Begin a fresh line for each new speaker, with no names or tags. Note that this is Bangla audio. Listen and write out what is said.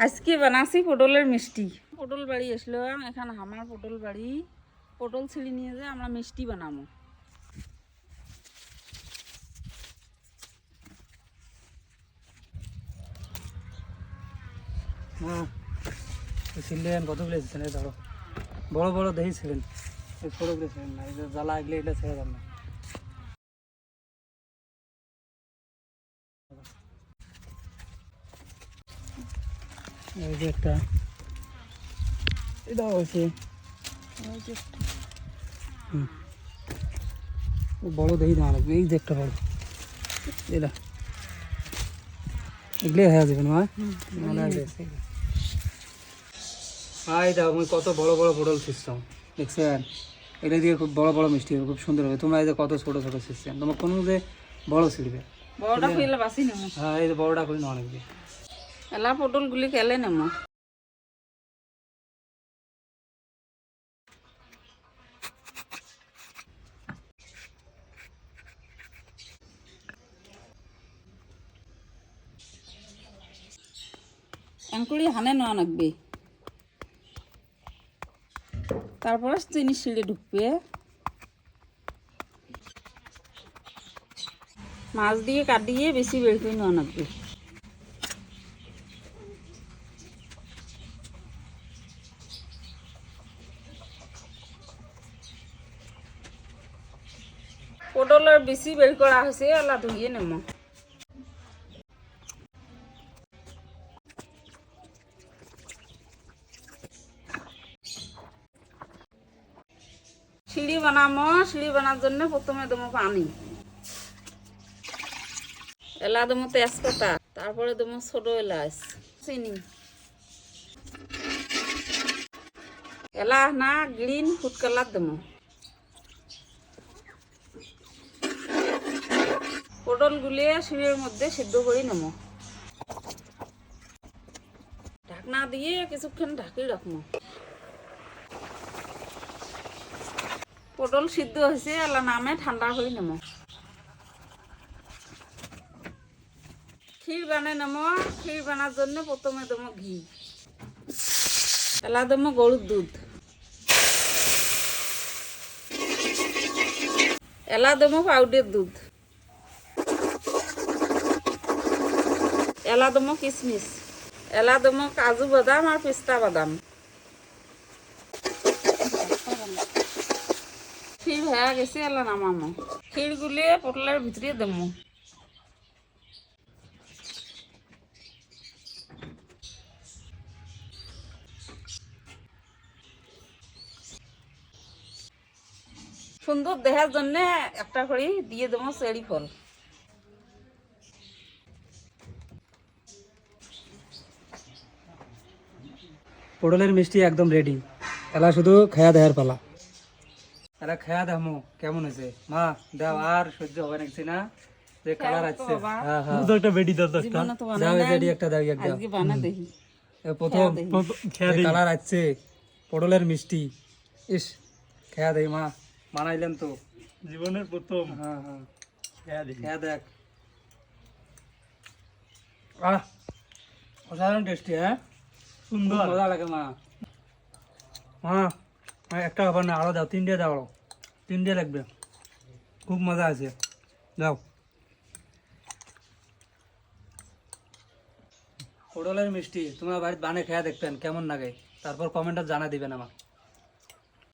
আজকে বানাচ্ছি পটলের মিষ্টি। পটল বাড়ি আসলাম, এখানে আমার পটল বাড়ি। পটল ছিঁড়ি নিয়ে যে আমরা মিষ্টি বানাবো।
ছিলেন কতগুলো এসেছেন ধরো বড় বড় দেহি ছিলেন ছোটগুলো ছিলেন না, জ্বালা এগুলো এটা ছেড়ে দেন না। এই যে একটা এটা হয়েছে বড় দেহি দেওয়া লাগবে। এই যে একটা বড় এটা এগুলো হয়ে যাবে না ভাই। দেখো আমি কত বড় বড় পটল সিস্টেম দেখছেন, এটা দিয়ে খুব বড় বড় মিষ্টি হবে, খুব সুন্দর হবে। তোমরা এই যে কত ছোট ছোট সিস্টেম, তোমার কোনো যে বড় ছিড়বে
বড়টা খুলে বাসি নেব।
হ্যাঁ এই যে বড়টা করে না অনেক
এলা পটলগুলি কেলে নেব। এঙ্কুড়ি হানে নেওয়া লাগবে, তারপরে চিনি ছিঁড়ে ঢুকবে। মাছ দিয়ে কাটিয়ে বেশি বের করে নেওয়া লাগবে। পটলের বেশি বের করা হয়েছে, এলা ধুয়ে নেব। সিঁড়ি বানাবো, সিঁড়ি বানার জন্য প্রথমে দেবো পানি, এলা দেবো তেজপাতা, তারপরে দেবো ছোট এলাচ, চিনি, এলা না গ্রিন ফুড কালার দেবো। পটল গুলিয়ে সিঁড়ির মধ্যে সিদ্ধ করে নেব। ঢাকনা দিয়ে কিছুক্ষণ ঢাকি রাখবো। পটল সিদ্ধ হয়েছে, এলা নামে ঠান্ডা করে নেব। ক্ষীর বানিয়ে নেব। ক্ষীর বানার জন্য প্রথমে দেবো ঘি, এলা দেবো গরুর দুধ, এলা দেবো পাউডার দুধ, এলা দেবো কিশমিশ, এলা দেবো কাজু বাদাম আর পিস্তা বাদাম। ক্ষীর হয়ে গেছে, এলা নামামো। ক্ষীর গুলিয়ে পটলের ভিতরে দেবো। সুন্দর দেখার জন্য একটা করে দিয়ে দেবো চেরি ফল।
পটলের মিষ্টি একদম রেডি, এলা শুধু খায়া দেওয়ার পালা। এরা খায়া দেখো কেমন হয়েছে। মা দাও, আর সহ্য হবে নাকি না যে কালার আসছে। হ্যাঁ হ্যাঁ একটা বেডি দাও, দাও বেডি একটা দাও, এক দাও।
আজকে বানা দেখি
প্রথম কালার আসছে পটলের মিষ্টি। ইস খেয়া দেই মা, বানাইলেন তো জীবনের প্রথম। হ্যাঁ হ্যাঁ খেয়া দেখ, আহ অসাধারণ টেস্টি। হ্যাঁ সুন্দর মজা লাগে মা। হ্যাঁ একটা ব্যাপার না, আরো দাও, তিনটে দাও, তিনটে লাগবে, খুব মজা আছে। দাও পটলের মিষ্টি তোমরা বাড়িতে বানিয়ে খেয়ে দেখবেন কেমন লাগে, তারপর কমেন্টে জানা দিবেন আমার।